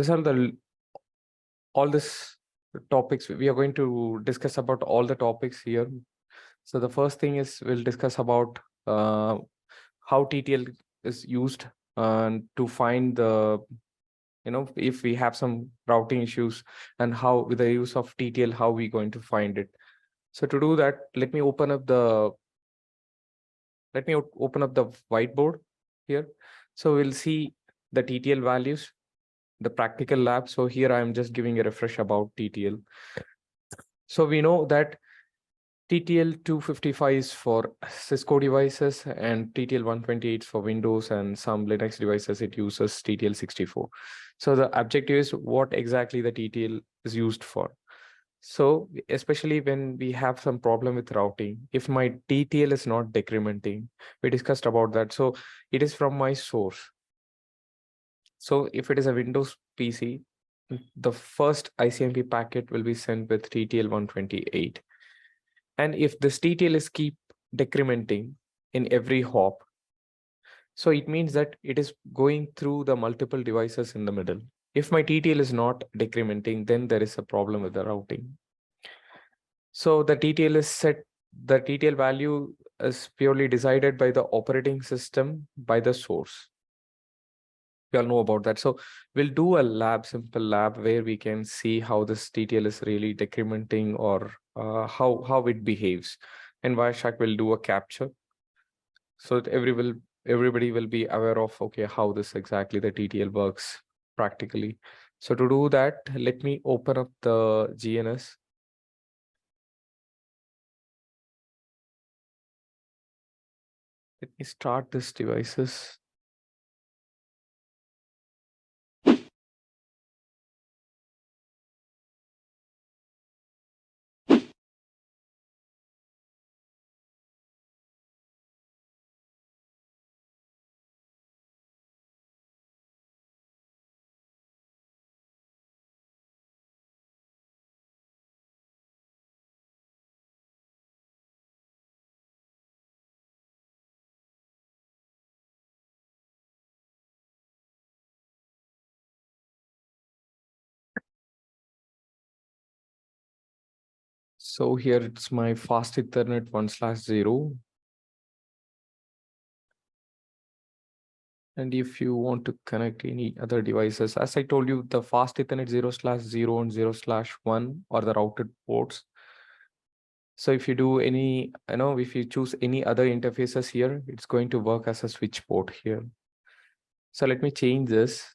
these are the all this topics we are going to discuss about all the topics here. So the first thing is we'll discuss about how TTL is used to find the if we have some routing issues, and how with the use of TTL how we going to find it. So to do that, let me open up the whiteboard here. So we'll see the TTL values, the practical lab. So here I'm just giving a refresh about TTL. So we know that TTL 255 is for Cisco devices and TTL 128 for Windows, and some Linux devices it uses TTL 64. So the objective is what exactly the TTL is used for. So especially when we have some problem with routing, if my TTL is not decrementing, we discussed about that. So it is from my source. So if it is a Windows PC, the first ICMP packet will be sent with TTL 128. And if this TTL is keep decrementing in every hop, so it means that it is going through the multiple devices in the middle. If my TTL is not decrementing, then there is a problem with the routing. So the TTL is set, the TTL value is purely decided by the operating system, by the source. We all know about that. So we'll do a simple lab where we can see how this TTL is really decrementing, or how it behaves. And Wireshark will do a capture, so that everybody will be aware of, okay, how this exactly the TTL works practically. So to do that, let me open up the GNS. Let me start this devices. So here it's my fast Ethernet 1/0. And if you want to connect any other devices, as I told you, the fast Ethernet 0/0 and 0/1 are the routed ports. So if you do any, if you choose any other interfaces here, it's going to work as a switch port here. So let me change this.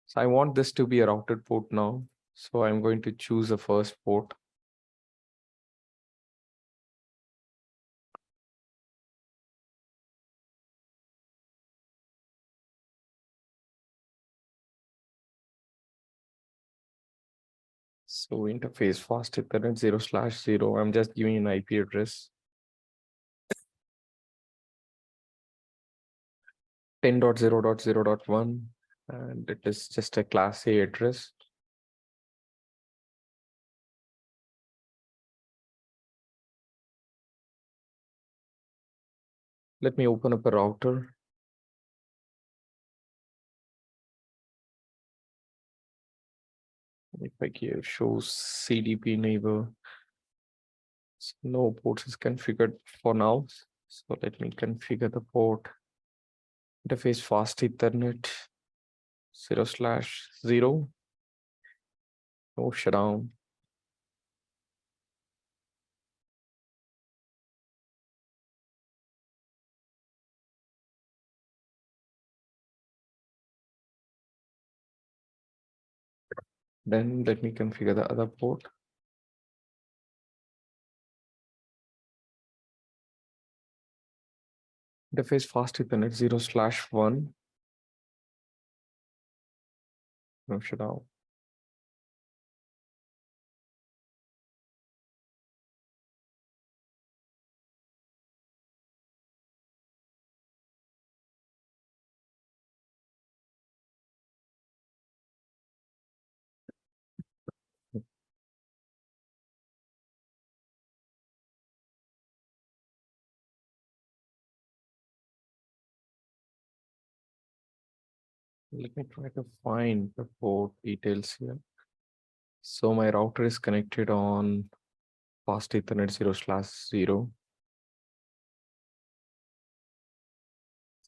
So I want this to be a routed port now. So I'm going to choose the first port. So interface fast Ethernet 0/0. I'm just giving an IP address 10.0.0.1, and it is just a class A address. Let me open up a router. If I give shows CDP neighbor, so no ports is configured for now. So let me configure the port. Interface fast Ethernet 0/0. No shutdown. Then let me configure the other port. Interface fast Ethernet 0/1. No shutdown. Let me try to find the port details here. So my router is connected on fast Ethernet 0/0.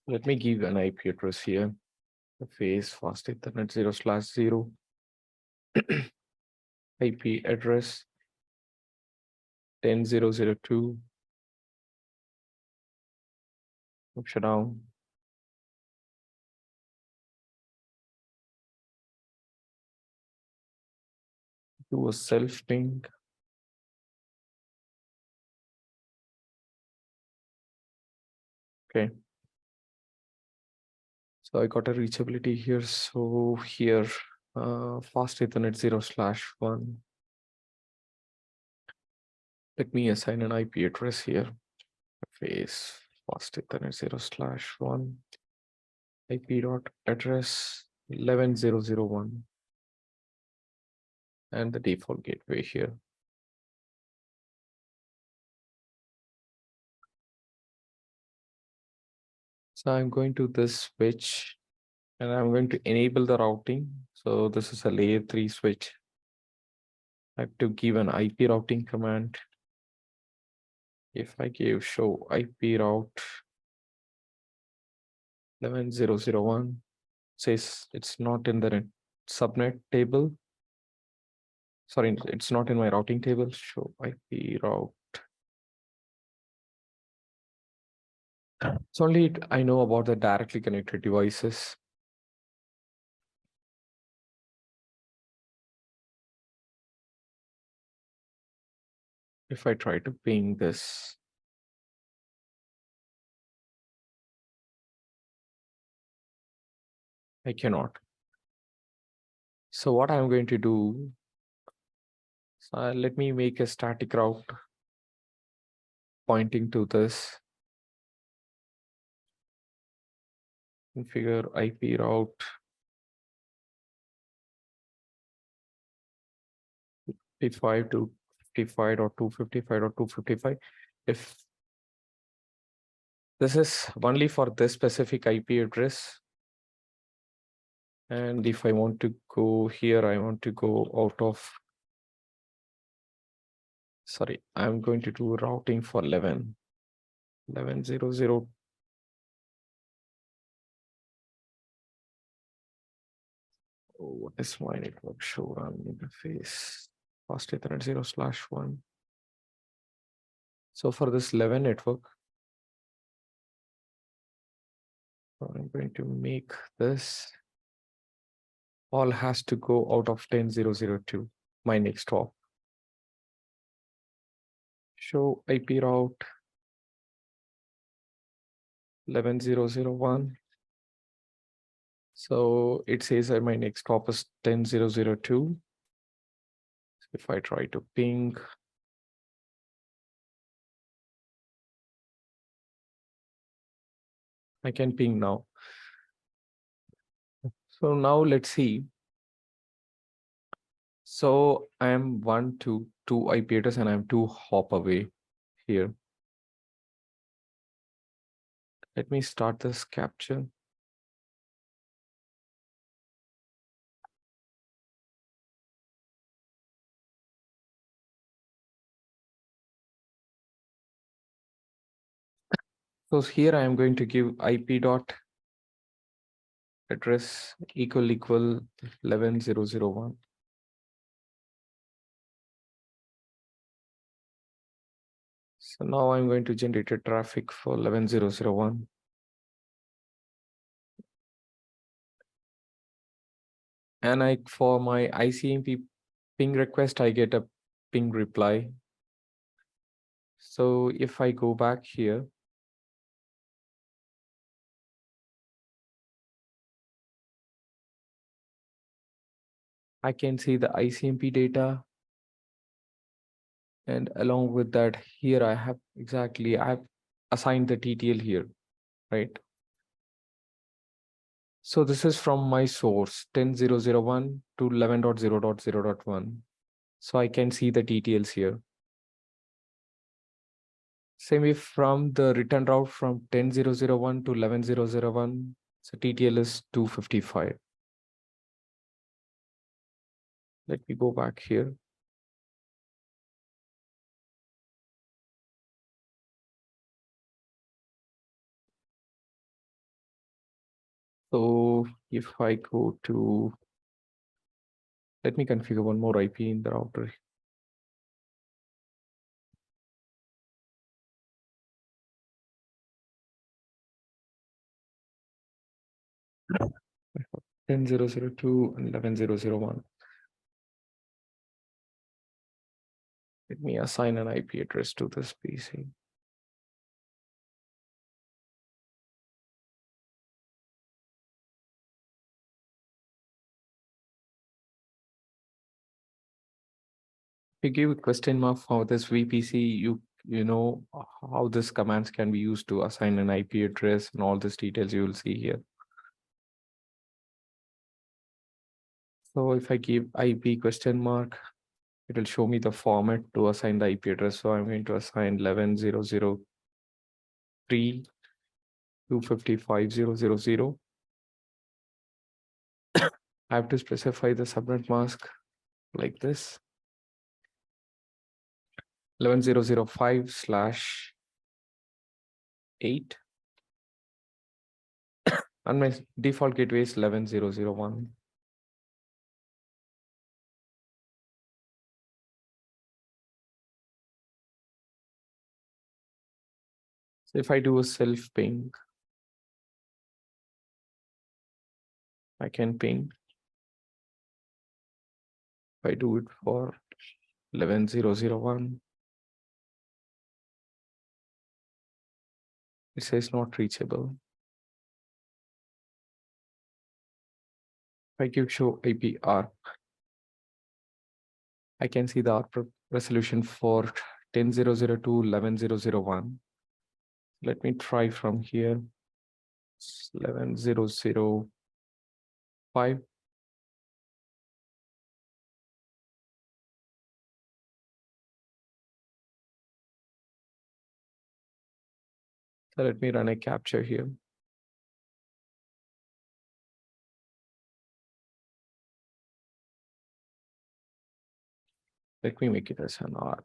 Let me give an IP address here. The phase fast Ethernet 0/0 IP address 10.0.0.2. Shut down. Do a self ping. Okay. So I got a reachability here. So here, fast Ethernet 0/1. Let me assign an IP address here. Phase fast Ethernet 0/1. IP dot address 11.0.0.1. And the default gateway here. So I'm going to this switch and I'm going to enable the routing. So this is a layer 3 switch. I have to give an IP routing command. If I give show IP route 11.0.0.1, says it's not in the subnet table. Sorry, it's not in my routing table. Show IP route. It's only I know about the directly connected devices. If I try to ping this, I cannot. So what I'm going to do, let me make a static route pointing to this. Configure IP route 55 to 55 or 255 or 255. If this is only for this specific IP address, and if I want to go here, I want to go out of, sorry, I'm going to do routing for 11.0.0. What is my network show run interface? Fast Ethernet 0/1. So for this 11 network, I'm going to make this all has to go out of 10.0.0.2, my next hop. Show IP route 11.0.0.1. So it says that my next hop is 10.0.0.2. If I try to ping, I can ping now. So now let's see. So I am 1, 2 IP address and I'm 2 hop away here. Let me start this capture. So here I am going to give IP dot address equal 11.0.0.1. So now I'm going to generate a traffic for 11.0.0.1. And for my ICMP ping request, I get a ping reply. So if I go back here, I can see the ICMP data. And along with that, here I have assigned the TTL here, right? So this is from my source 10.0.0.1 to 11.0.0.1. So I can see the TTLs here. Same way from the return route from 10.0.0.1 to 11.0.0.1, So TTL is 255. Let me go back here. So if I go to, let me configure one more IP in the router. I have 10.0.0.2 and 11.0.0.1. Let me assign an IP address to this PC. If you give a question mark for this VPC, you know how this commands can be used to assign an IP address and all these details you will see here. So if I give IP question mark, it will show me the format to assign the IP address. So I'm going to assign 11.0.0.3 255.0.0.0. I have to specify the subnet mask like this. 11.0.0.5/8. And my default gateway is 11.0.0.1. So if I do a self ping, I can ping. If I do it for 11.0.0.1, it says not reachable. If I give show IP ARP, I can see the ARP resolution for 10.0.0.2, 11.0.0.1. Let me try from here. 11.0.0.5. So let me run a capture here. Let me make it as an ARP.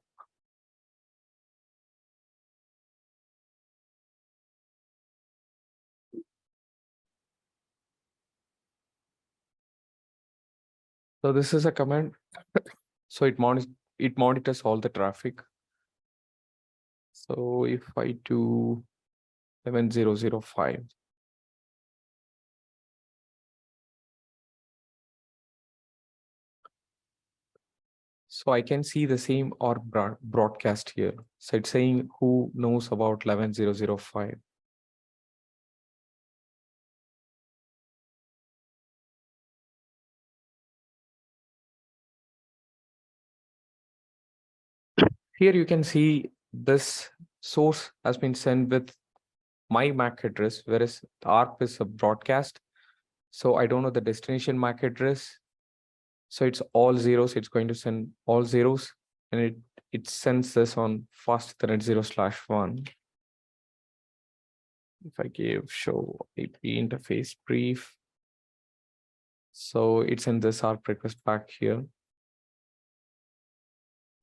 So this is a command. So it monitors all the traffic. So if I do 11.0.0.5, so I can see the same ARP broadcast here. So it's saying who knows about 11.0.0.5. Here you can see this source has been sent with my MAC address, whereas the ARP is a broadcast. So I don't know the destination MAC address. So it's all zeros. It's going to send all zeros, and it sends this on fast Ethernet 0/1. If I give show IP interface brief, so it's in this ARP request back here.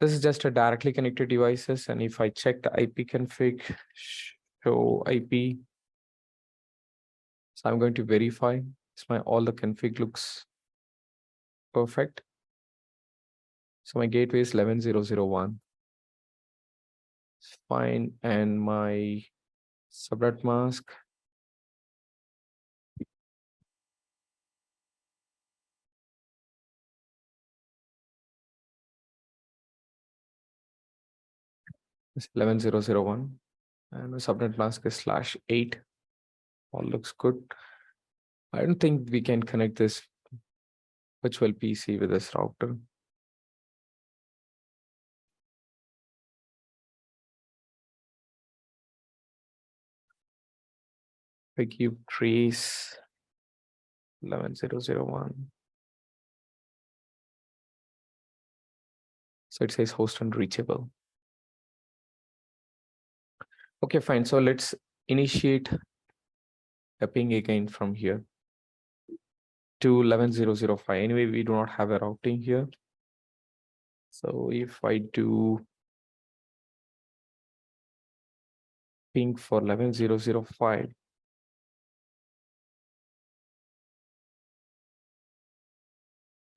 This is just a directly connected devices. And if I check the IP config, show IP, so I'm going to verify all the config looks perfect. So my gateway is 11.0.0.1. It's fine. And my subnet mask is 11.0.0.1. And the subnet mask is /8. All looks good. I don't think we can connect this virtual PC with this router. I give trace 11.0.0.1. So it says host unreachable. Okay, fine. So let's initiate a ping again from here to 11.0.0.5. Anyway, we do not have a routing here. So if I do ping for 11.0.0.5, if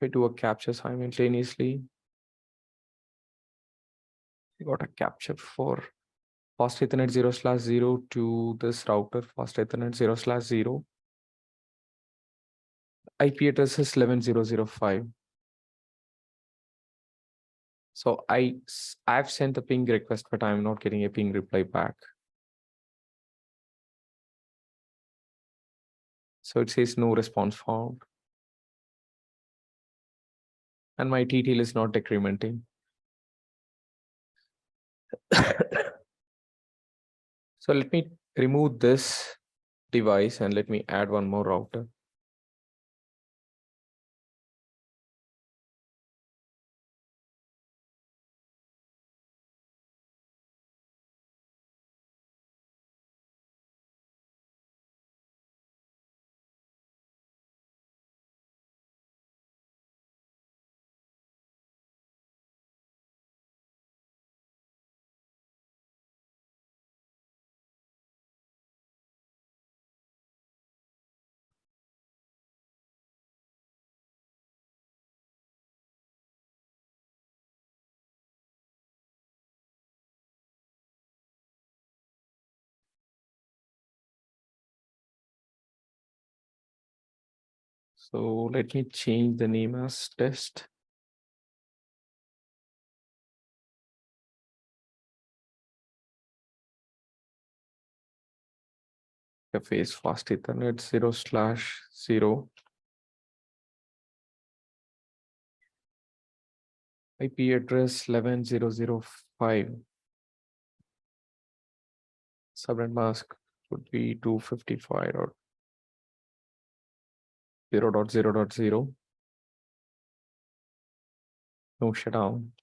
I do a capture simultaneously, I got a capture for fast Ethernet 0/0 to this router, fast Ethernet 0/0. IP address is 11.0.0.5. So I've sent a ping request, but I'm not getting a ping reply back. So it says no response found. And my TTL is not decrementing. So let me remove this device and let me add one more router. So let me change the name as test. Interface fast Ethernet 0/0. IP address 11.0.0.5. Subnet mask would be 255 or 0.0.0. No shutdown.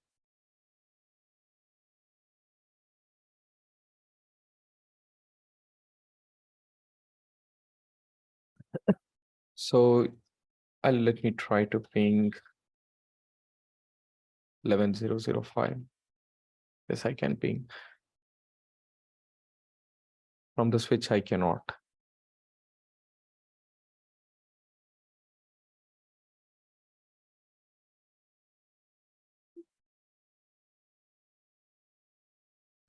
So let me try to ping 11.0.0.5. Yes, I can ping. From the switch, I cannot.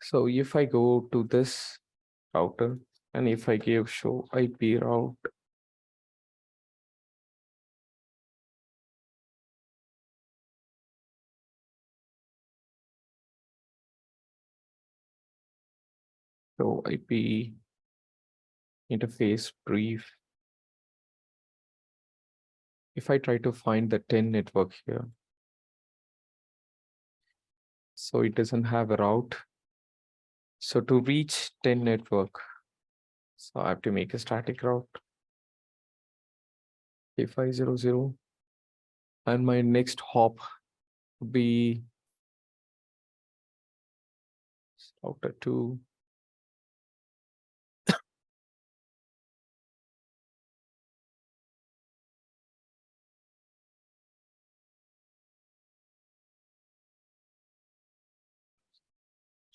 So if I go to this router and if I give show IP route, show IP interface brief. If I try to find the 10 network here, so it doesn't have a route. So to reach 10 network, so I have to make a static route. A500, and my next hop would be router 2.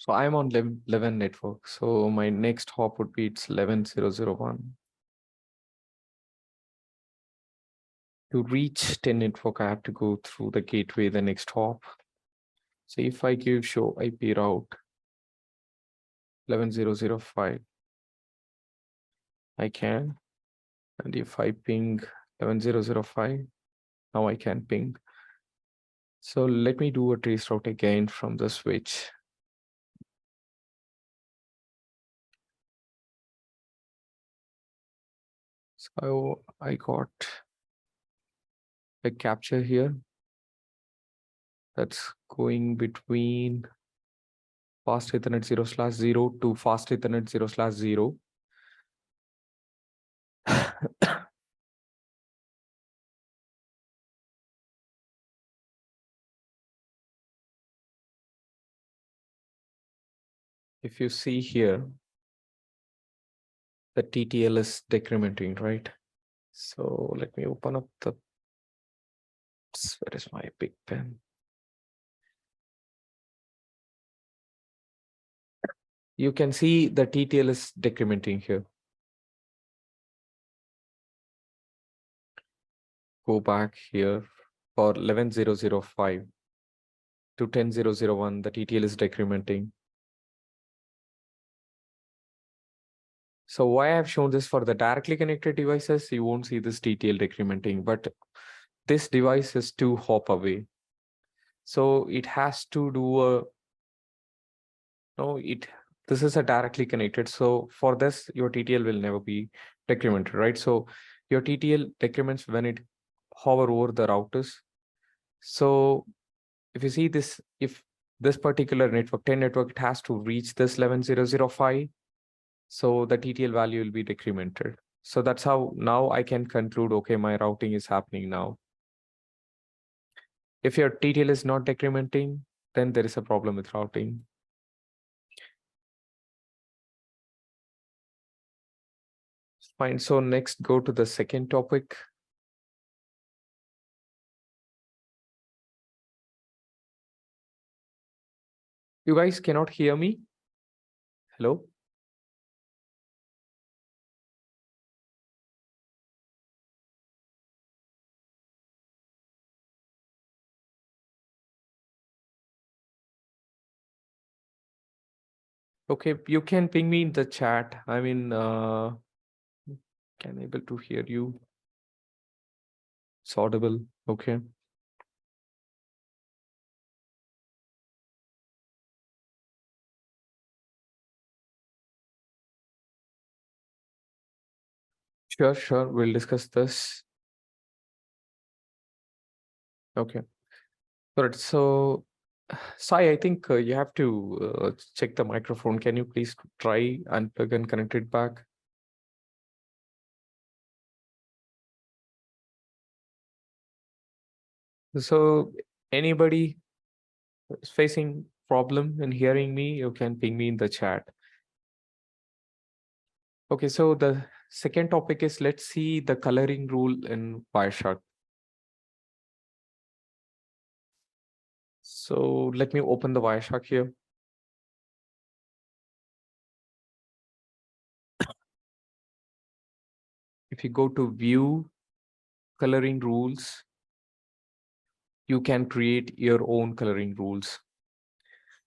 So I'm on 11 network. So my next hop would be it's 11.0.0.1. To reach 10 network, I have to go through the gateway, the next hop. So if I give show IP route 11.0.0.5, I can. And if I ping 11.0.0.5, now I can ping. So let me do a trace route again from the switch. So I got a capture here that's going between fast Ethernet 0/0 to fast Ethernet 0/0. If you see here, the TTL is decrementing, right? So let me open up the, where is my big pen? You can see the TTL is decrementing here. Go back here for 11005 to 10001, the TTL is decrementing. So why I have shown this for the directly connected devices, you won't see this TTL decrementing, but this device is 2 hop away. So it has to do a, this is a directly connected. So for this, your TTL will never be decremented, right? So your TTL decrements when it hover over the routers. So if you see this, if this particular network, 10 network, it has to reach this 11005, so the TTL value will be decremented. So that's how now I can conclude, okay, my routing is happening now. If your TTL is not decrementing, then there is a problem with routing. Fine. So next, go to the second topic. You guys cannot hear me? Hello? Okay, you can ping me in the chat. I mean, can able to hear you. It's audible. Okay. Sure, sure. We'll discuss this. Okay. All right. So, Sai, I think you have to check the microphone. Can you please try unplug and connect it back? So, anybody is facing problem in hearing me, you can ping me in the chat. Okay. So the second topic is, let's see the coloring rule in Wireshark. So let me open the Wireshark here. If you go to view coloring rules, you can create your own coloring rules.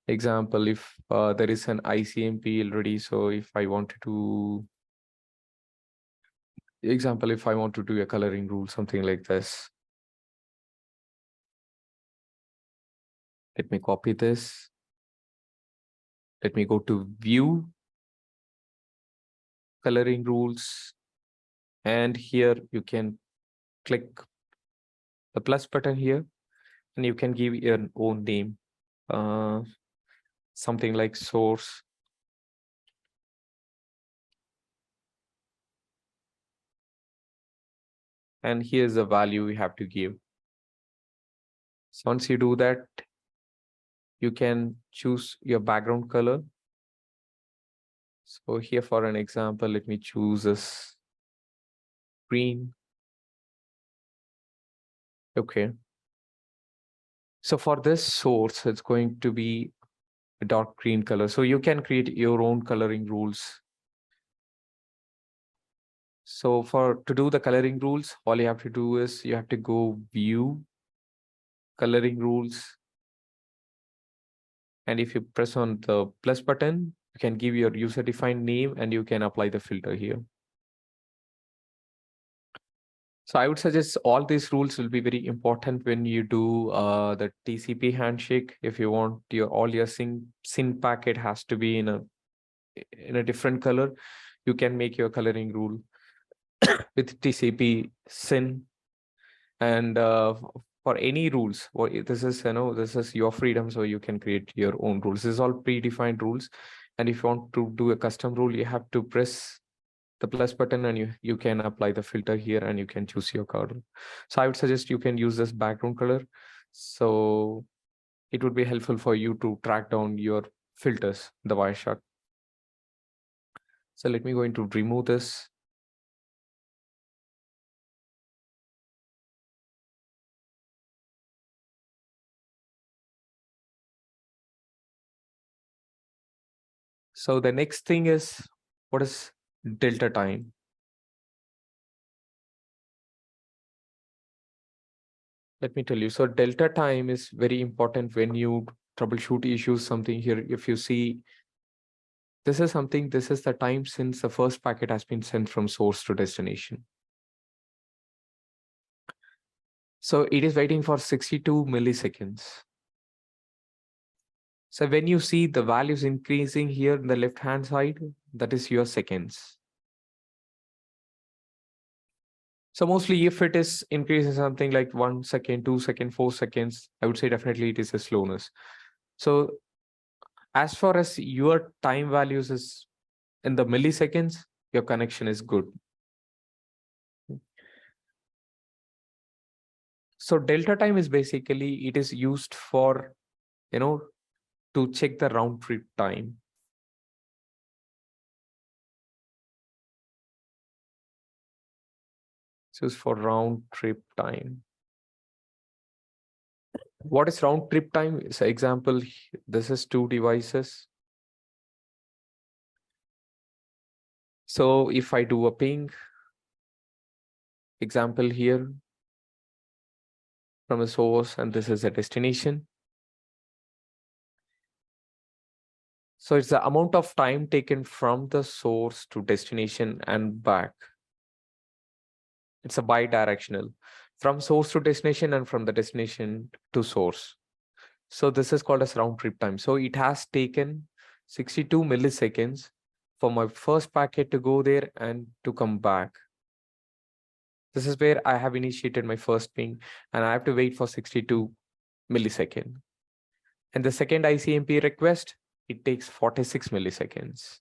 Example, if there is an ICMP already, so if I wanted to, example, if I want to do a coloring rule, something like this. Let me copy this. Let me go to view coloring rules. And here you can click the plus button here, and you can give your own name, something like source. And here's the value you have to give. So once you do that, you can choose your background color. So here for an example, let me choose this green. Okay. So for this source, it's going to be a dark green color. So you can create your own coloring rules. So to do the coloring rules, all you have to do is you have to go view coloring rules. And if you press on the plus button, you can give your user defined name and you can apply the filter here. So I would suggest all these rules will be very important when you do the TCP handshake. If you want all your SYN packet has to be in a different color, you can make your coloring rule with TCP SYN. And for any rules, this is your freedom, so you can create your own rules. This is all predefined rules. And if you want to do a custom rule, you have to press the plus button and you can apply the filter here and you can choose your color. So I would suggest you can use this background color. So it would be helpful for you to track down your filters, the Wireshark. So let me go into remove this. So the next thing is, what is delta time? Let me tell you. So delta time is very important when you troubleshoot issues. Something here, if you see, this is something, this is the time since the first packet has been sent from source to destination. So it is waiting for 62 milliseconds. So when you see the values increasing here in the left-hand side, that is your seconds. So mostly if it is increasing something like 1 second, 2 seconds, 4 seconds, I would say definitely it is a slowness. So as far as your time values is in the milliseconds, your connection is good. So delta time is basically, it is used for, to check the round trip time. So it's for round trip time. What is round trip time? So example, this is 2 devices. So if I do a ping, example here from a source, and this is a destination. So it's the amount of time taken from the source to destination and back. It's a bidirectional, from source to destination and from the destination to source. So this is called as round trip time. So it has taken 62 milliseconds for my first packet to go there and to come back. This is where I have initiated my first ping and I have to wait for 62 milliseconds. And the second ICMP request, it takes 46 milliseconds.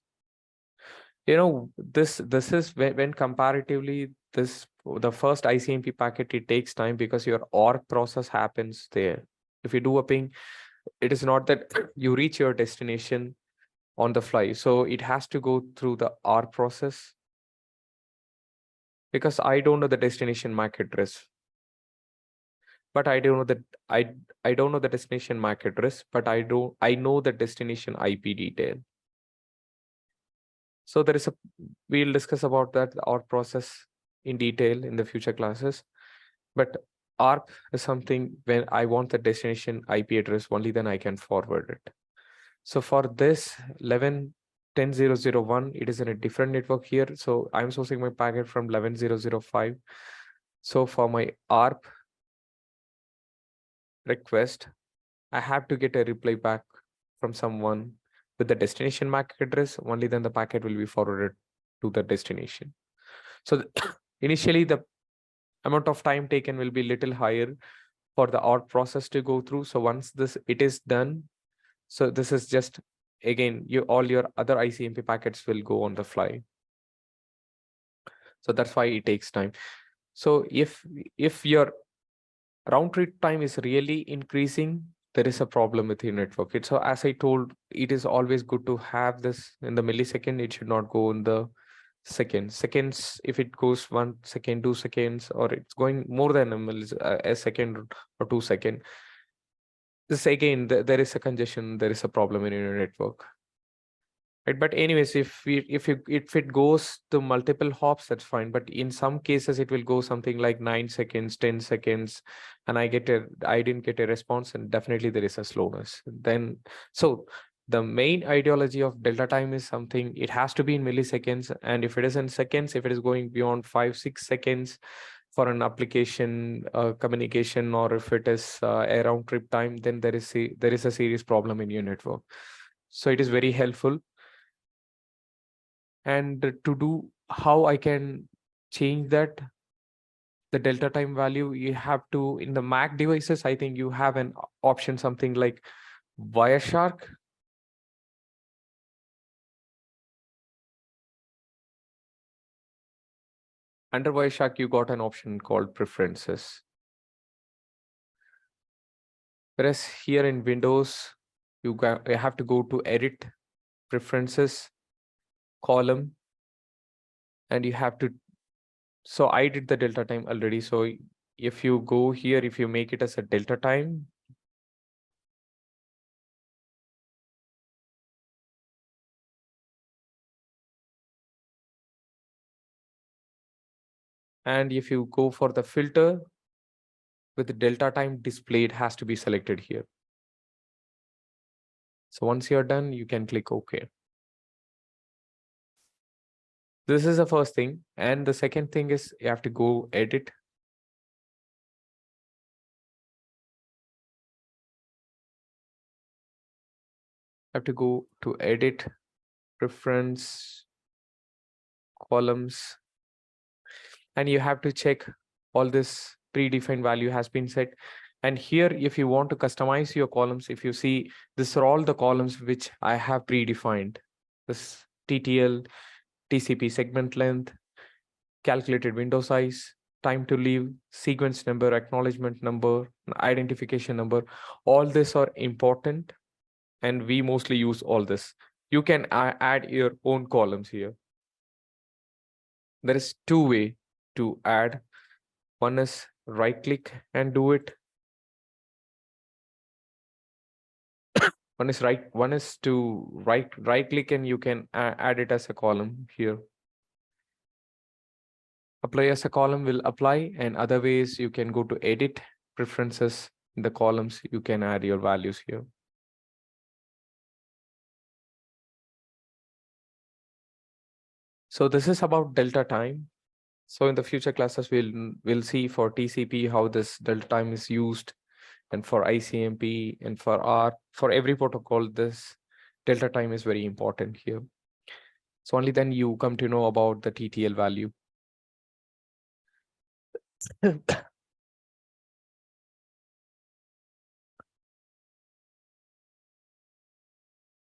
This is when comparatively the first ICMP packet, it takes time because your OR process happens there. If you do a ping, it is not that you reach your destination on the fly. So it has to go through the OR process, because I don't know the destination MAC address, but I don't know that I don't know the destination MAC address, but I know the destination IP detail. So we'll discuss about that OR process in detail in the future classes. But ARP is something when I want the destination IP address, only then I can forward it. So for this 11.10.0.0.1, it is in a different network here. So I'm sourcing my packet from 11.0.0.5. So for my ARP request, I have to get a reply back from someone with the destination MAC address. Only then the packet will be forwarded to the destination. So initially, the amount of time taken will be little higher for the OR process to go through. So once it is done, so this is just, again, all your other ICMP packets will go on the fly. So that's why it takes time. So if your round trip time is really increasing, there is a problem with your network. So as I told, it is always good to have this in the millisecond. It should not go in the seconds. If it goes 1 second, 2 seconds, or it's going more than a second or 2 seconds, this again, there is a congestion, there is a problem in your network. Right, but anyways, if it goes to multiple hops, that's fine. But in some cases, it will go something like 9 seconds, 10 seconds, and I didn't get a response, and definitely there is a slowness. Then, so the main ideology of delta time is something, it has to be in milliseconds, and if it is in seconds, if it is going beyond 5-6 seconds for an application communication, or if it is a round trip time, then there is a serious problem in your network. So it is very helpful. And to do how I can change that, the delta time value, you have to, in the Mac devices, I think you have an option, something like Wireshark. Under Wireshark, you got an option called preferences. Whereas here in Windows, you have to go to edit preferences column. and you have to, so I did the delta time already. So if you go here, if you make it as a delta time, and if you go for the filter with the delta time display, it has to be selected here. So once you're done, you can click OK. This is the first thing. And the second thing is you have to go edit. Have to go to edit, preference, columns, and you have to check all this predefined value has been set. And here, if you want to customize your columns, if you see, these are all the columns which I have predefined. This TTL, TCP segment length, calculated window size, time to leave, sequence number, acknowledgement number, identification number. All this are important, and we mostly use all this. You can add your own columns here. There is two ways to add. One is right click and do it. One is to right click and you can add it as a column here. Apply as a column will apply, and other ways you can go to edit, preferences, in the columns, you can add your values here. So this is about delta time. So in the future classes, we'll see for TCP how this delta time is used, and for ICMP and for every protocol, this delta time is very important here. So only then you come to know about the TTL value.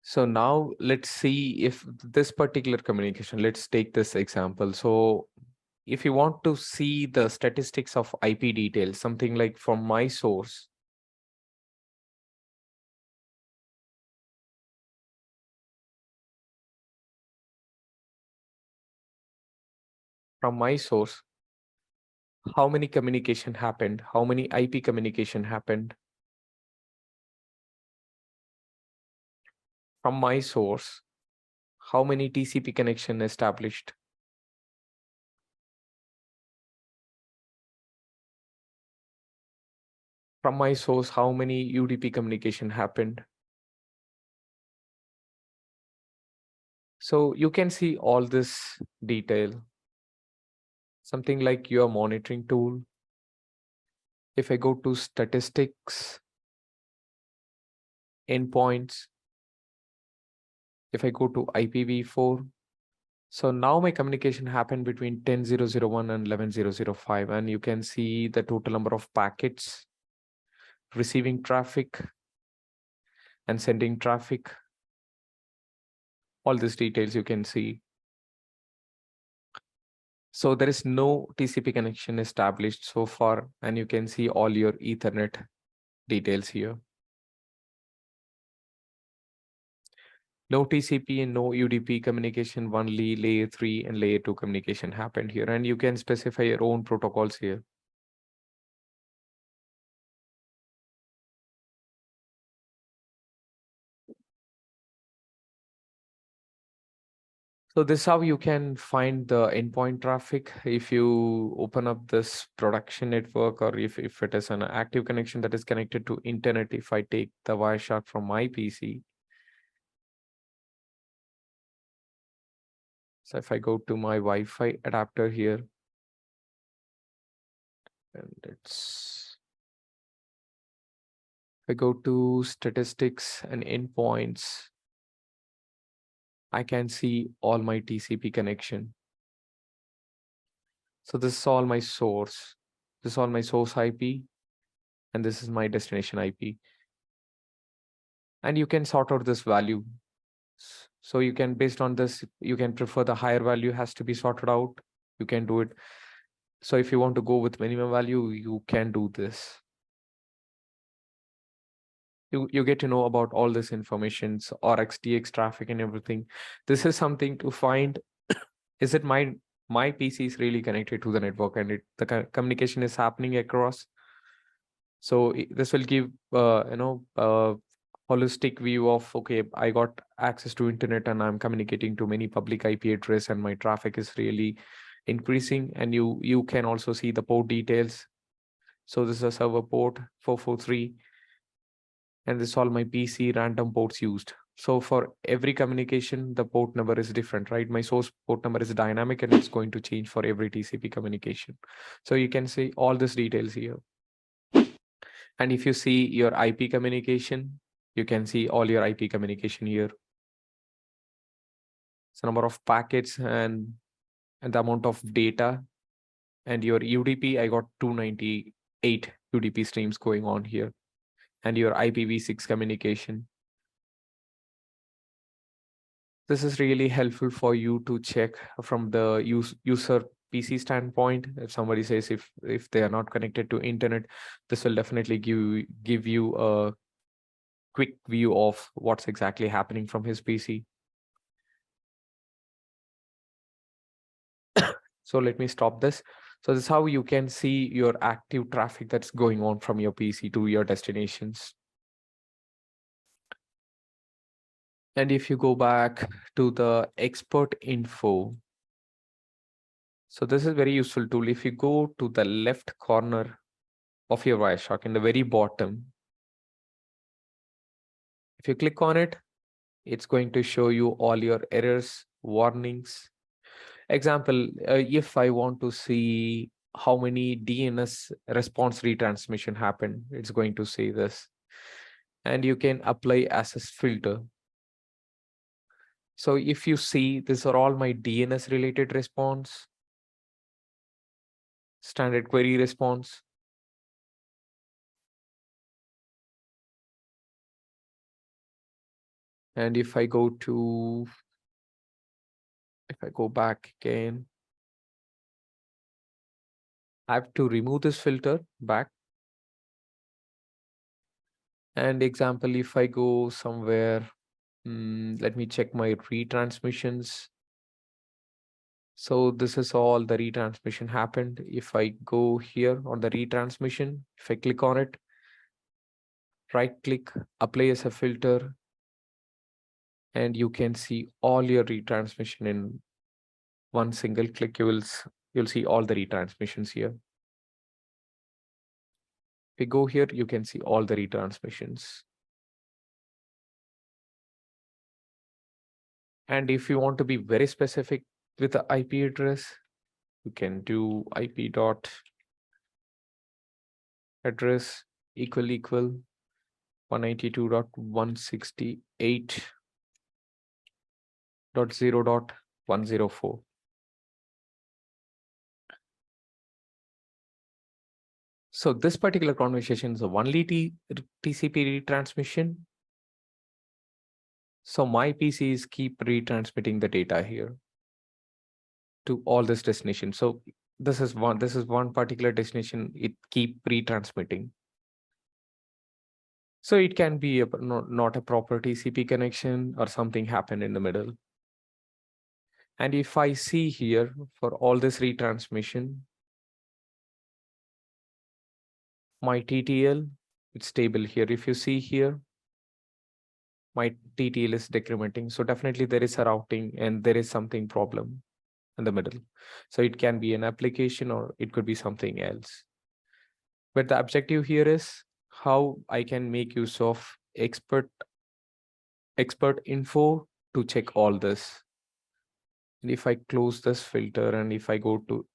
So now let's see if this particular communication, let's take this example. So if you want to see the statistics of IP details, something like from my source, how many communication happened, how many IP communication happened from my source, how many TCP connection established, from my source, how many UDP communication happened. So you can see all this detail, something like your monitoring tool. If I go to statistics, endpoints, if I go to IPv4, so now my communication happened between 10.0.0.1 and 11.0.0.5, and you can see the total number of packets, receiving traffic and sending traffic. All these details you can see. So there is no TCP connection established so far, and you can see all your Ethernet details here. No TCP and no UDP communication, only layer 3 and layer 2 communication happened here, and you can specify your own protocols here. So this is how you can find the endpoint traffic. If you open up this production network, or if it is an active connection that is connected to internet, if I take the Wireshark from my PC. So if I go to my Wi-Fi adapter here, and if I go to statistics and endpoints, I can see all my TCP connection. So this is all my source. This is all my source IP, and this is my destination IP. And you can sort out this value. So you can, based on this, you can prefer the higher value has to be sorted out. You can do it. So if you want to go with minimum value, you can do this. You get to know about all this information, RX, TX traffic and everything. This is something to find. Is it mine? my PC is really connected to the network, and the communication is happening across. So this will give holistic view of, okay, I got access to internet and I'm communicating to many public IP address, and my traffic is really increasing. And you can also see the port details. So this is a server port 443, and this is all my PC random ports used. So for every communication, the port number is different, right? My source port number is dynamic, and it's going to change for every TCP communication. So you can see all these details here. And if you see your IP communication, you can see all your IP communication here. So number of packets and the amount of data, and your UDP, I got 298 UDP streams going on here, and your IPv6 communication. This is really helpful for you to check from the user PC standpoint. If somebody says if they are not connected to internet, this will definitely give you a quick view of what's exactly happening from his PC. So let me stop this. So this is how you can see your active traffic that's going on from your PC to your destinations. And if you go back to the expert info, so this is very useful tool. If you go to the left corner of your Wireshark in the very bottom, if you click on it, it's going to show you all your errors, warnings. Example, if I want to see how many DNS response retransmission happened, it's going to say this. And you can apply access filter. So if you see, these are all my DNS related response, standard query response. And if I go back again, I have to remove this filter back. And example, if I go somewhere, let me check my retransmissions. So this is all the retransmission happened. If I go here on the retransmission, if I click on it, right click, apply as a filter, and you can see all your retransmission in one single click. You'll see all the retransmissions here. If you go here, you can see all the retransmissions. And if you want to be very specific with the IP address, you can do IP dot address equal 192.168.0.104. So this particular conversation is a only TCP retransmission. So my PCs keep retransmitting the data here to all this destination. So this is one particular destination, it keep retransmitting. So it can be not a proper TCP connection, or something happened in the middle. And if I see here for all this retransmission, my TTL, it's stable here. If you see here, my TTL is decrementing. So definitely there is a routing and there is something problem in the middle. So it can be an application or it could be something else. But the objective here is how I can make use of expert info to check all this. And if I close this filter and if I go to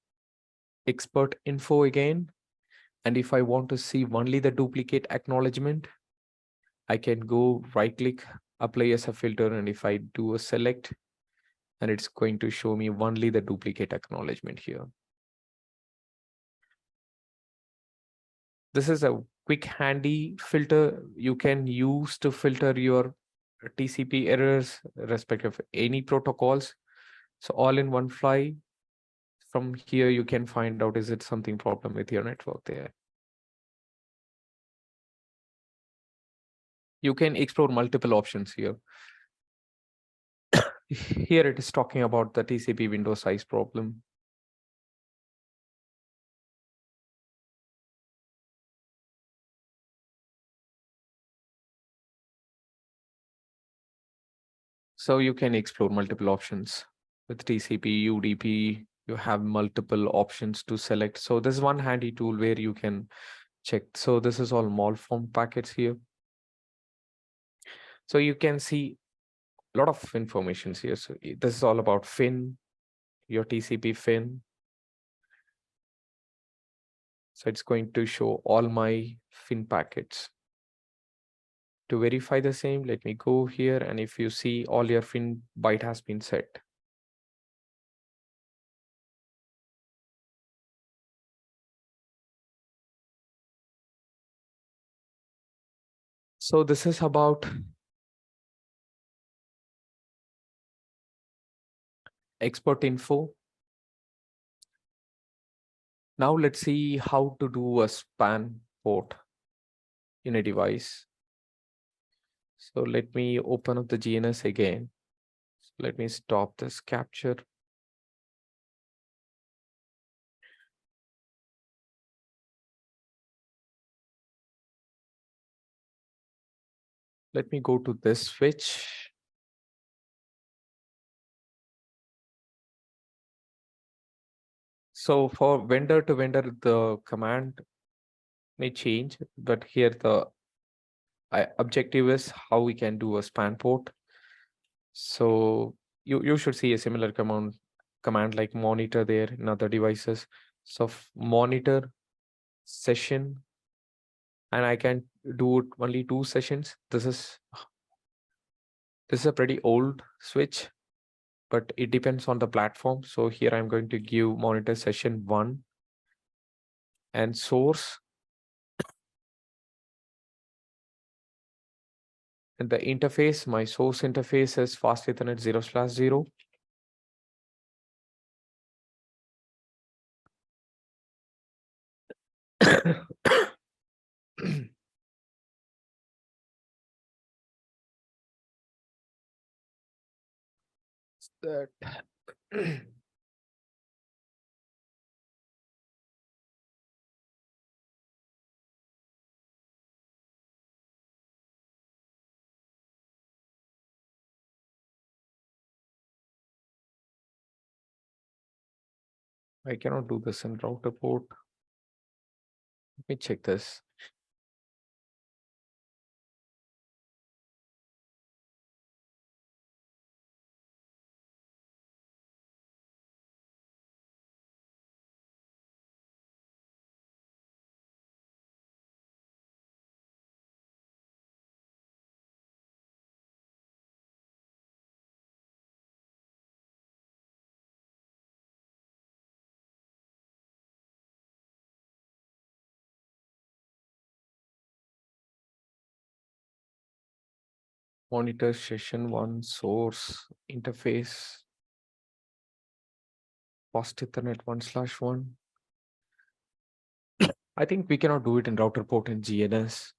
expert info again, and if I want to see only the duplicate acknowledgement, I can go right click, apply as a filter, and if I do a select, and it's going to show me only the duplicate acknowledgement here. This is a quick handy filter you can use to filter your TCP errors respective of any protocols. So all in one fly. From here, you can find out, is it something problem with your network there? You can explore multiple options here. Here it is talking about the TCP window size problem. So you can explore multiple options with TCP, UDP. You have multiple options to select. So this is one handy tool where you can check. So this is all malformed packets here. So you can see a lot of information here. So this is all about FIN, your TCP FIN. So it's going to show all my FIN packets. To verify the same, let me go here. And if you see, all your FIN byte has been set. So this is about expert info. Now let's see how to do a span port in a device. So let me open up the GNS again. So let me stop this capture. Let me go to this switch. So for vendor to vendor, the command may change, but here the objective is how we can do a span port. So you should see a similar command like monitor there in other devices. So monitor session, and I can do it only 2 sessions. This is a pretty old switch, but it depends on the platform. So here I'm going to give monitor session 1 and source. And the interface, my source interface is fast Ethernet 0/0. That I cannot do this in router port. Let me check this. Monitor session 1 source interface fast Ethernet 1/1. I think we cannot do it in router port in GNS.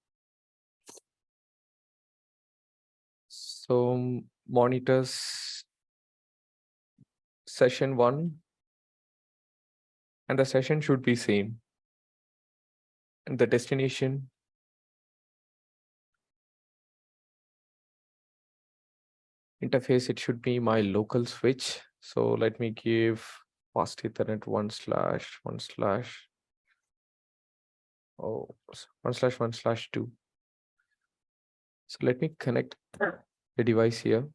So monitors session 1 and the session should be same. And the destination interface, it should be my local switch. So let me give fast Ethernet 1/1/, oh, 1/1/2. So let me connect the device here.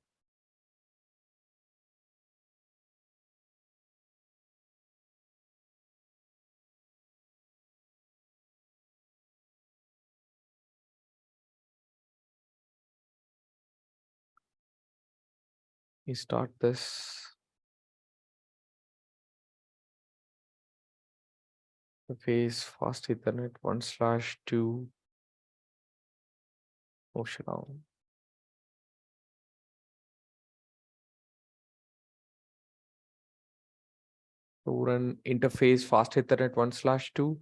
We start this. Interface fast Ethernet 1/2 motion on. So run interface fast Ethernet 1/2.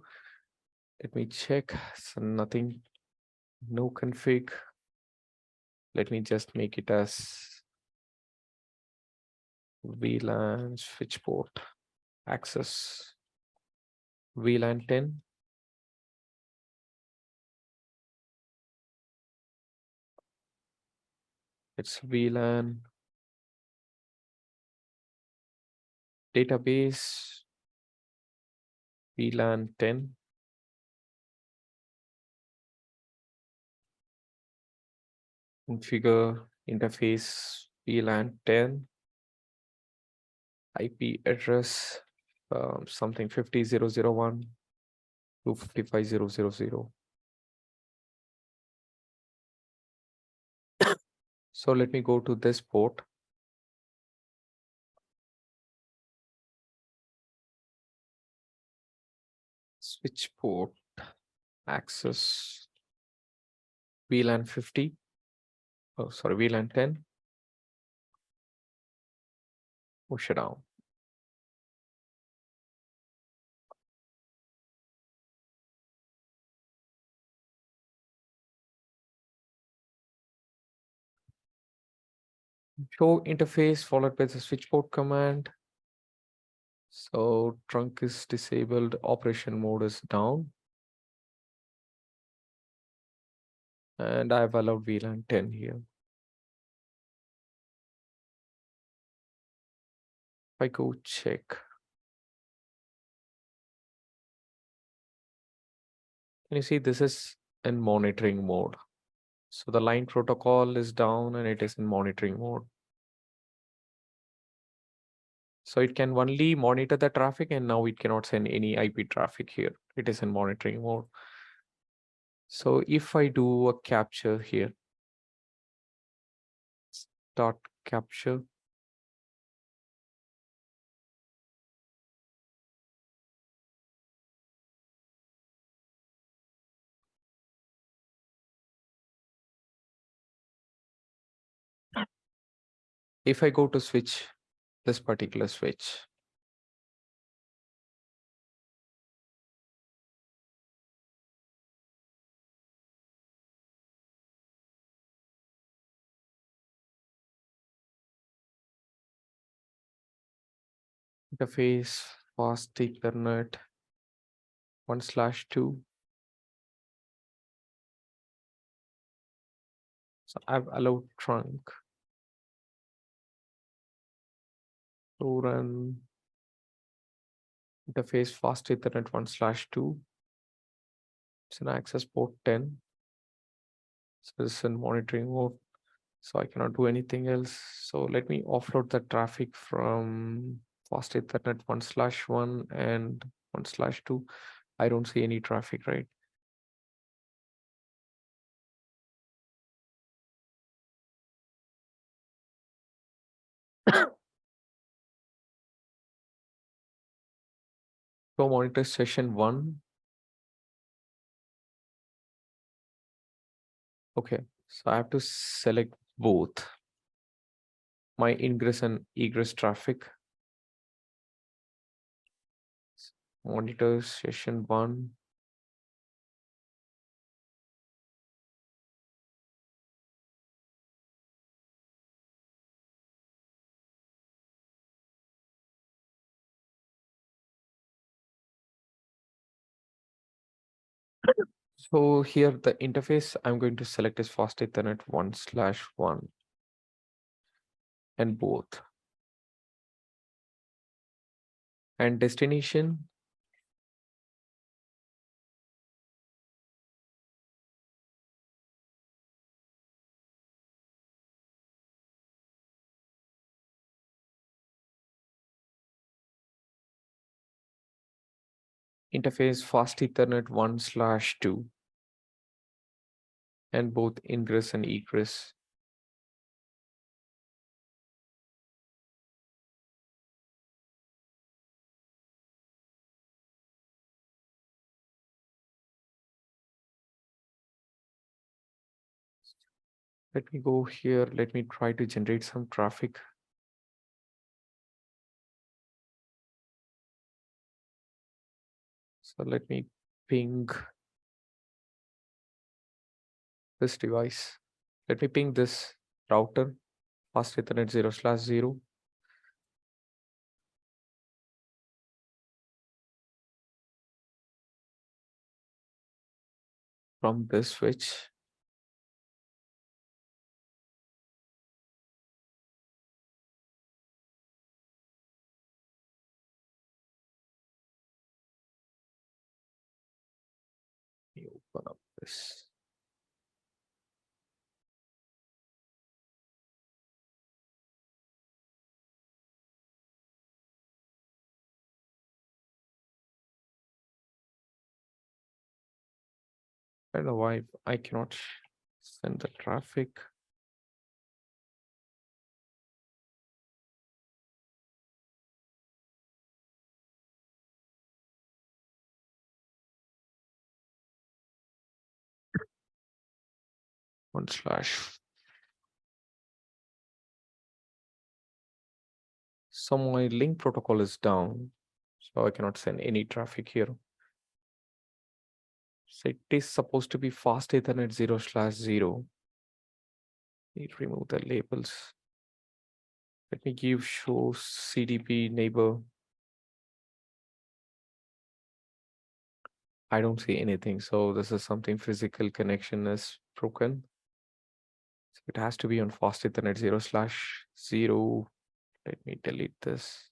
Let me check. So nothing, no config. Let me just make it as VLAN switch port access VLAN 10. It's VLAN database VLAN 10. Configure interface VLAN 10. IP address something 50.0.0.1 to 55.0.0.0. So let me go to this port. Switch port, access VLAN 50. Oh, sorry, VLAN 10. Push it down. Show interface followed by the switch port command. So trunk is disabled, operation mode is down. And I've allowed VLAN 10 here. If I go check. Can you see this is in monitoring mode? So the line protocol is down and it is in monitoring mode. So it can only monitor the traffic and now it cannot send any IP traffic here. It is in monitoring mode. So if I do a capture here, start capture. If I go to switch, this particular switch, interface, fast Ethernet 1/2. So I've allowed trunk to run interface fast Ethernet 1/2. It's an access port 10. So this is in monitoring mode. So I cannot do anything else. So let me offload the traffic from fast Ethernet 1/1 and 1/2. I don't see any traffic, right? So monitor session 1. Okay, so I have to select both my ingress and egress traffic. Monitor session 1. So here the interface I'm going to select is fast Ethernet 1/1 and both. And destination, interface fast Ethernet 1/2 and both ingress and egress. Let me go here. Let me try to generate some traffic. So let me ping this device. Let me ping this router, fast Ethernet 0/0. From this switch. Open up this. I don't know why I cannot send the traffic. One slash. So my link protocol is down, so I cannot send any traffic here. So it is supposed to be fast Ethernet 0/0. Need to remove the labels. Let me give show CDP neighbor. I don't see anything. So this is something physical connection is broken. So it has to be on fast Ethernet 0/0. Let me delete this.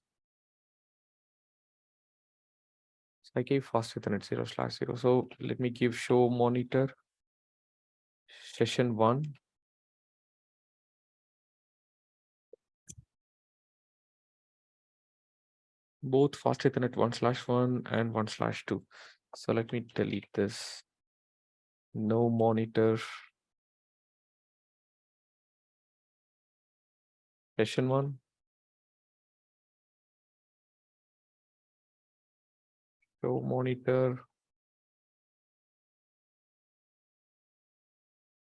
So I gave fast Ethernet 0/0. So let me give show monitor session 1. Both fast Ethernet 1/1 and 1/2. So let me delete this. No monitor session 1. So monitor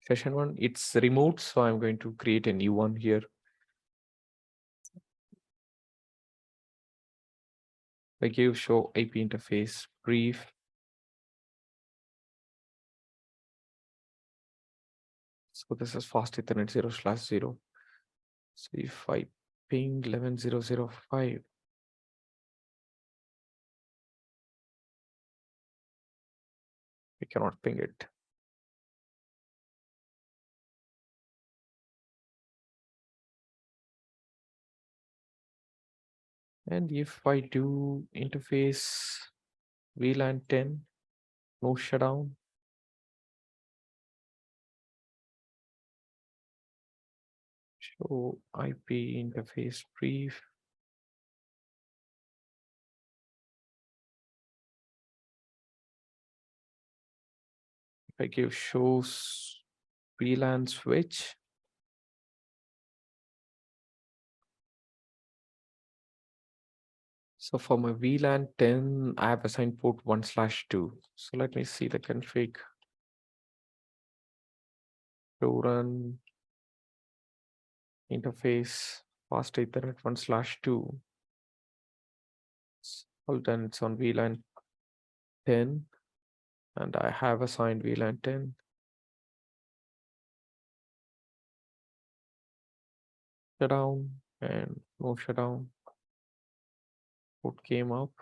session 1, it's removed. So I'm going to create a new one here. I give show IP interface brief. So this is fast Ethernet 0/0. So if I ping 11.0.0.5, we cannot ping it. And if I do interface VLAN 10, no shutdown. Show IP interface brief. If I give shows VLAN switch, so for my VLAN 10, I have assigned port 1/2. So let me see the config. To run interface fast Ethernet 1/2. Well, then it's on VLAN 10, and I have assigned VLAN 10. Shutdown and no shutdown. Port came up.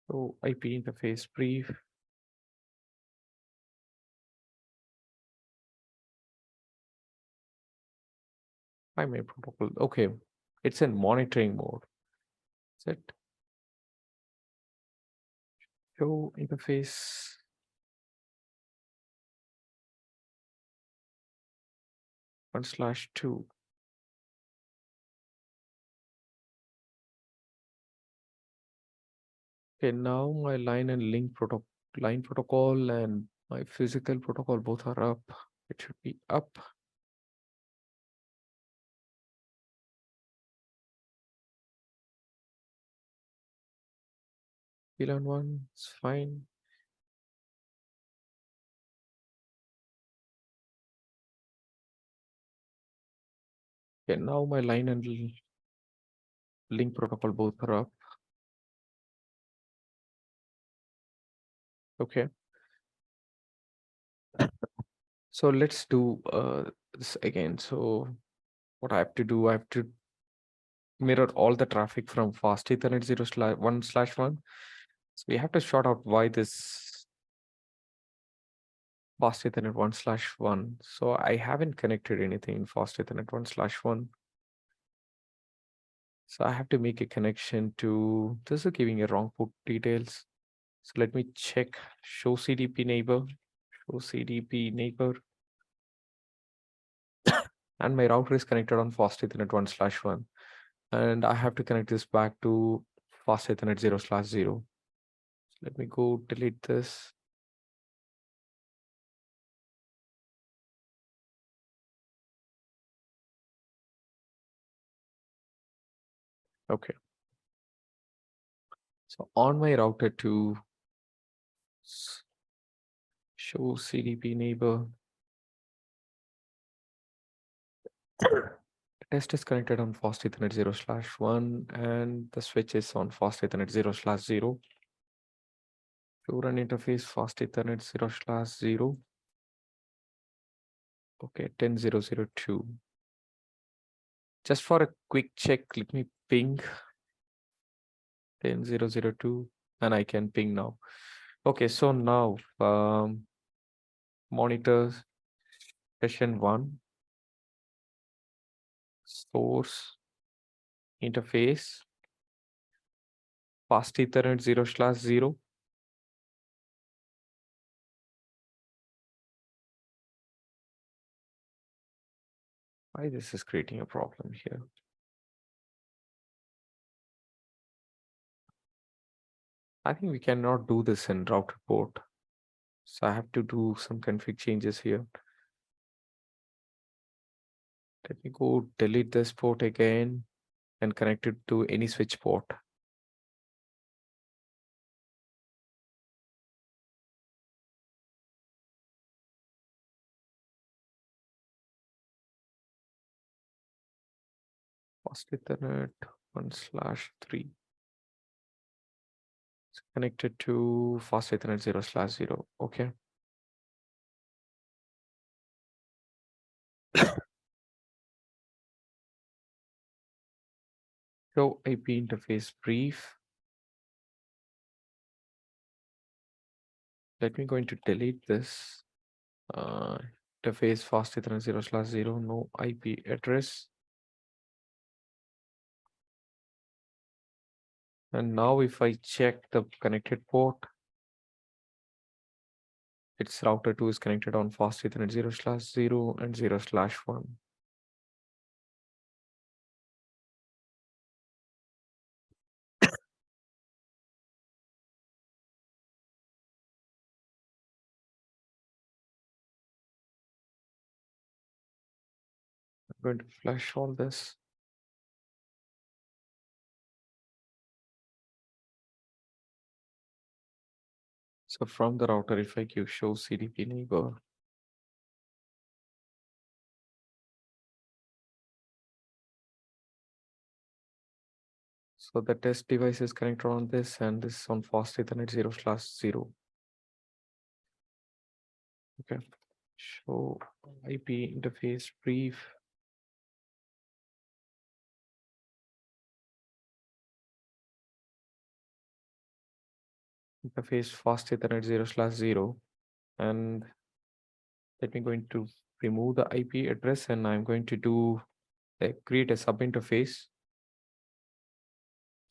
So IP interface brief. IMAP protocol. Okay, it's in monitoring mode. Set show interface. /2. Okay, now my line and link line protocol and my physical protocol both are up. It should be up. VLAN 1 is fine. Okay, now my line and link protocol both are up. Okay. So let's do this again. So what I have to do, I have to mirror all the traffic from fast Ethernet 0/1/1. So we have to sort out why this fast Ethernet 1/1. So I haven't connected anything in fast Ethernet 1/1. So I have to make a connection to, this is giving a wrong port details. So let me check show CDP neighbor, show CDP neighbor. And my router is connected on fast Ethernet 1/1. And I have to connect this back to fast Ethernet 0/0. Let me go delete this. Okay. So on my router to show CDP neighbor, the test is connected on fast Ethernet 0/1 and the switch is on fast Ethernet 0/0. To run interface fast Ethernet 0/0. Okay, 10.0.0.2. Just for a quick check, let me ping 10.0.0.2 and I can ping now. Okay, so now monitors session 1, source, interface, fast Ethernet 0/0. Why this is creating a problem here? I think we cannot do this in router port. So I have to do some config changes here. Let me go delete this port again and connect it to any switch port. Fast Ethernet 1/3. It's connected to fast Ethernet 0/0. Okay. So IP interface brief. Let me go into delete this. Interface fast Ethernet 0/0, no IP address. And now if I check the connected port, its router 2 is connected on fast Ethernet 0/0 and 0/1. I'm going to flash all this. So from the router, if I give show CDP neighbor, so the test device is connected on this and this on fast Ethernet 0/0. Okay. Show IP interface brief. Interface fast Ethernet 0/0. And let me going to remove the IP address and I'm going to do create a sub interface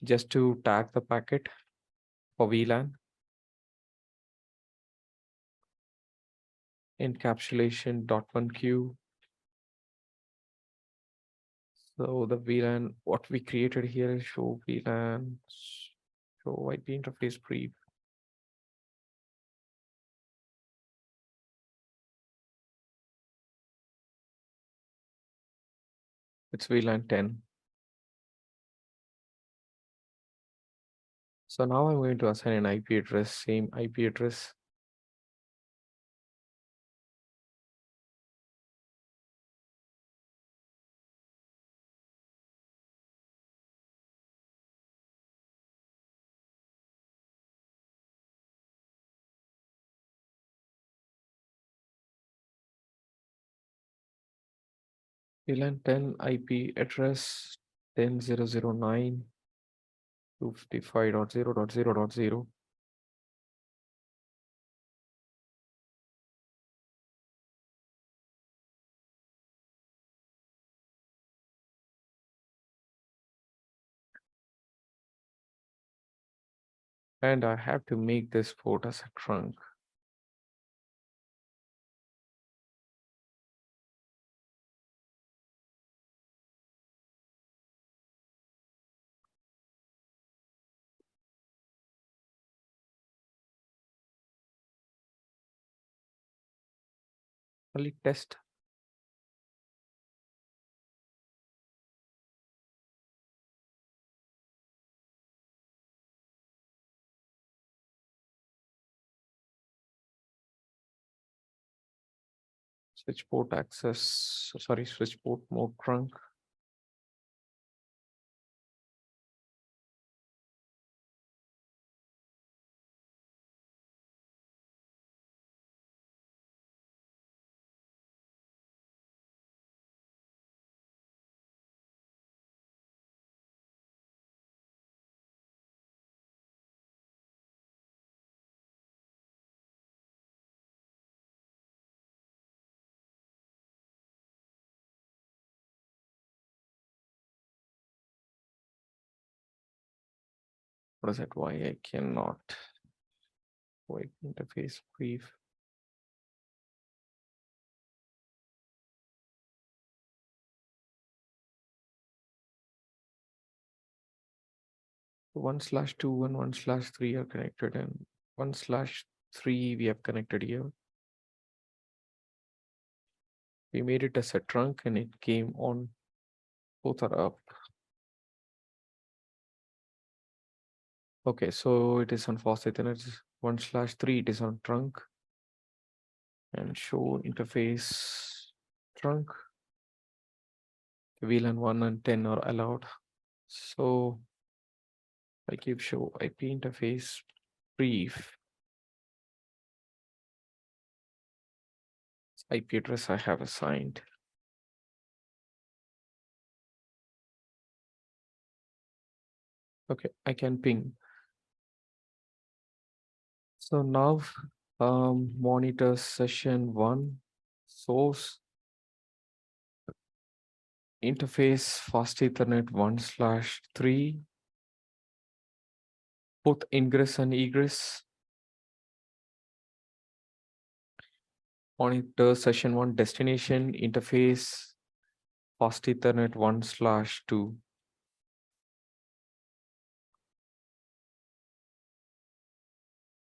just to tag the packet for VLAN. Encapsulation.1q. So the VLAN, what we created here is show VLAN, show IP interface brief. It's VLAN 10. So now I'm going to assign an IP address, same IP address. VLAN 10 IP address 10.0.0.9 255.0.0.0. And I have to make this port as a trunk. Only test. Switch port access, sorry, switch port mode trunk. What is that? Why I cannot? Wait, interface brief. One slash two and 1/3 are connected, and 1/3 we have connected here. We made it as a trunk and it came on, both are up. Okay, so it is on fast Ethernet. 1/3 it is on trunk, and show interface trunk. VLAN 1 and 10 are allowed. So I give show IP interface brief. IP address I have assigned. Okay, I can ping. So now monitor session 1 source interface fast Ethernet 1/3, both ingress and egress. Monitor session 1 destination interface fast Ethernet 1/2.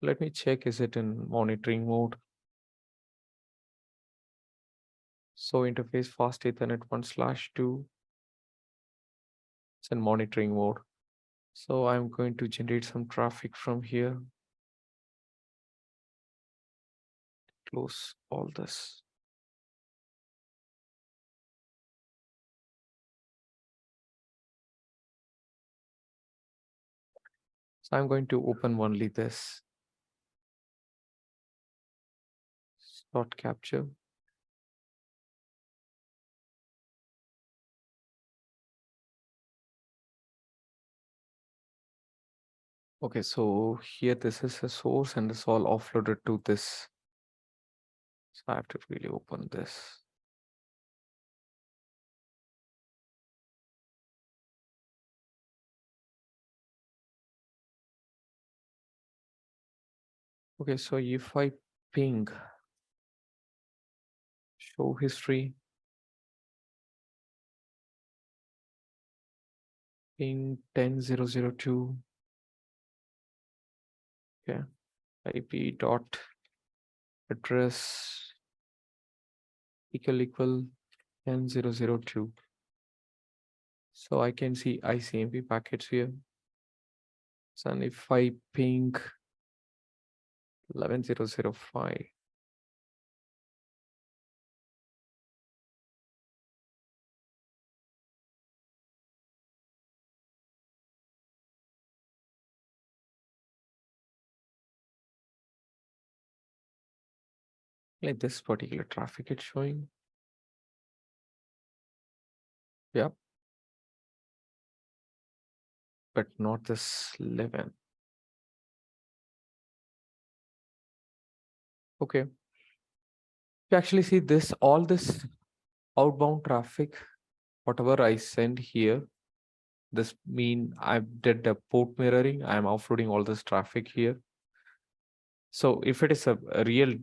Let me check, is it in monitoring mode? So interface fast Ethernet 1/2. It's in monitoring mode. So I'm going to generate some traffic from here. Close all this. So I'm going to open only this. Start capture. Okay, so here this is a source and it's all offloaded to this. So I have to really open this. Okay, so if I ping show history, ping 10.0.0.2, okay, IP dot address equal 10.0.0.2. So I can see ICMP packets here. So and if I ping 11.0.0.5, like this particular traffic it's showing. Yep. But not this 11. Okay. You actually see this, all this outbound traffic, whatever I send here, This mean I did the port mirroring. I'm offloading all this traffic here. So if it is a real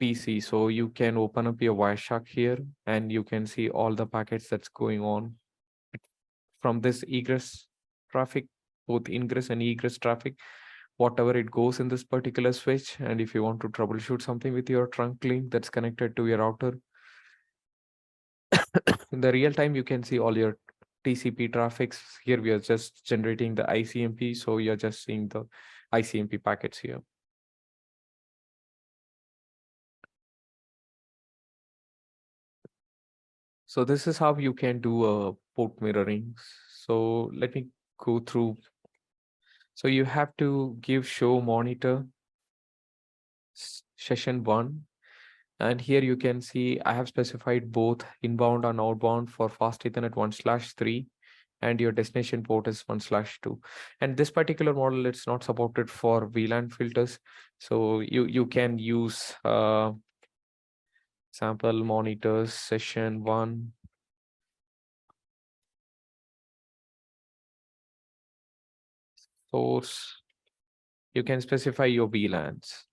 PC, so you can open up your Wireshark here and you can see all the packets that's going on from this egress traffic, both ingress and egress traffic, whatever it goes in this particular switch. And if you want to troubleshoot something with your trunk link that's connected to your router, in the real time, you can see all your TCP traffics. Here we are just generating the ICMP. So you're just seeing the ICMP packets here. So this is how you can do a port mirroring. So let me go through. So you have to give show monitor session 1. And here you can see I have specified both inbound and outbound for fast Ethernet 1/3, and your destination port is 1/2. And this particular model, it's not supported for VLAN filters. So you can use sample monitors session 1. Source, you can specify your VLANs.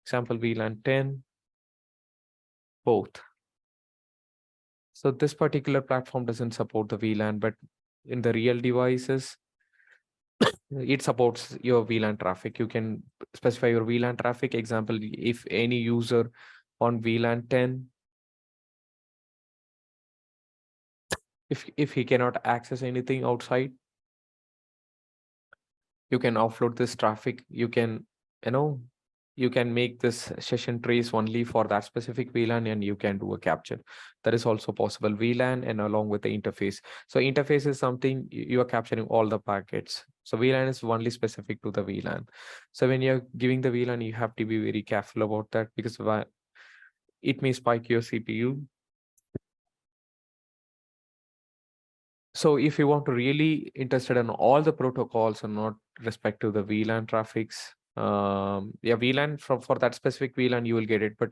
Example VLAN 10, both. So this particular platform doesn't support the VLAN, but in the real devices, it supports your VLAN traffic. You can specify your VLAN traffic. Example, if any user on VLAN 10, if he cannot access anything outside, you can offload this traffic. You can, you can make this session trace only for that specific VLAN, and you can do a capture. That is also possible. VLAN and along with the interface. So interface is something you are capturing all the packets. So VLAN is only specific to the VLAN. So when you're giving the VLAN, you have to be very careful about that, because it may spike your CPU. So if you want to really interested in all the protocols and not respect to the VLAN traffics, yeah, VLAN for that specific VLAN, you will get it. But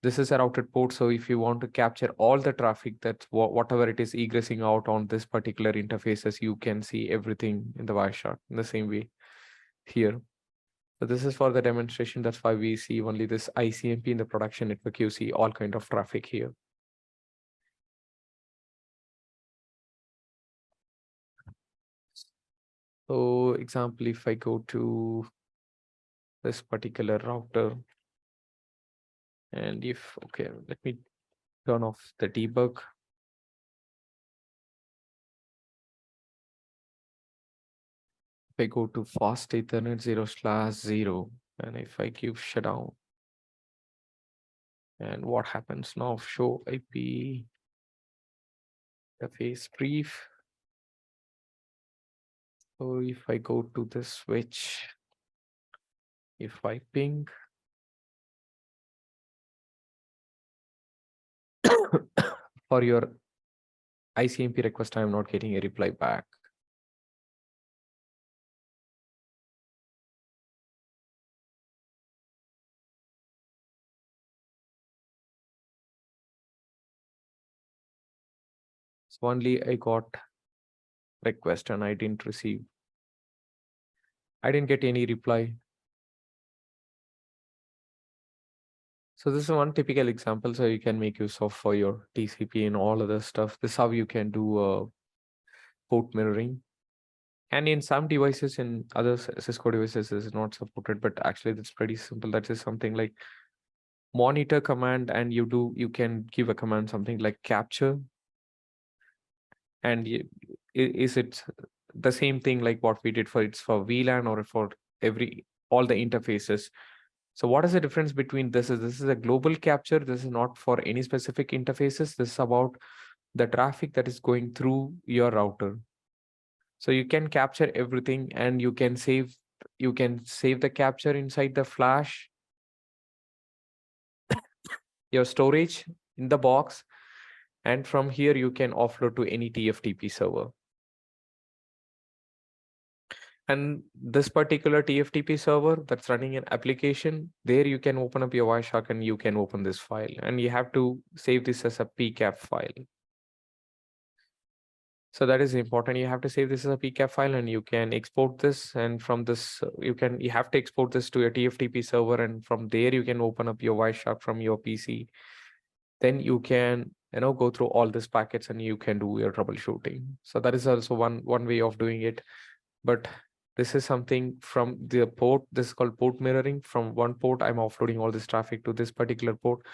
this is a routed port. So if you want to capture all the traffic, that's whatever it is egressing out on this particular interfaces, you can see everything in the Wireshark in the same way here. So this is for the demonstration. That's why we see only this ICMP in the production network. You see all kind of traffic here. So example, if I go to this particular router, and okay, let me turn off the debug. If I go to fast Ethernet 0/0, and if I give shutdown, and what happens now? Show IP interface brief. So if I go to this switch, if I ping, for your ICMP request, I'm not getting a reply back. So only I got request and I didn't get any reply. So this is one typical example. So you can make use of for your TCP and all other stuff. This is how you can do port mirroring. And in some devices, in other Cisco devices, is not supported, but actually that's pretty simple. That is something like monitor command, and you can give a command something like capture. And is it the same thing like what we did for VLAN or for all the interfaces? So what is the difference between this is a global capture. This is not for any specific interfaces. This is about the traffic that is going through your router. So you can capture everything, and you can save the capture inside the flash, your storage in the box, and from here you can offload to any TFTP server. And this particular TFTP server that's running an application, there you can open up your Wireshark and you can open this file, and you have to save this as a PCAP file. So that is important. You have to save this as a PCAP file, and you can export this. And from this, you have to export this to your TFTP server, and from there you can open up your Wireshark from your PC. Then you can go through all these packets, and you can do your troubleshooting. So that is also one way of doing it. But this is something from the port. This is called port mirroring. From one port, I'm offloading all this traffic to this particular port,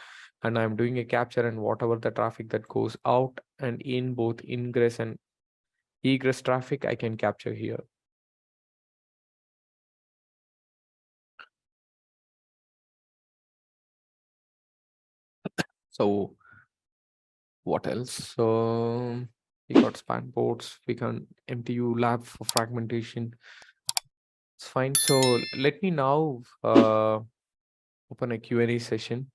and I'm doing a capture, and whatever the traffic that goes out and in, both ingress and egress traffic, I can capture here. So what else? We got span ports. We can MTU lab for fragmentation. It's fine. So let me now open a Q&A session.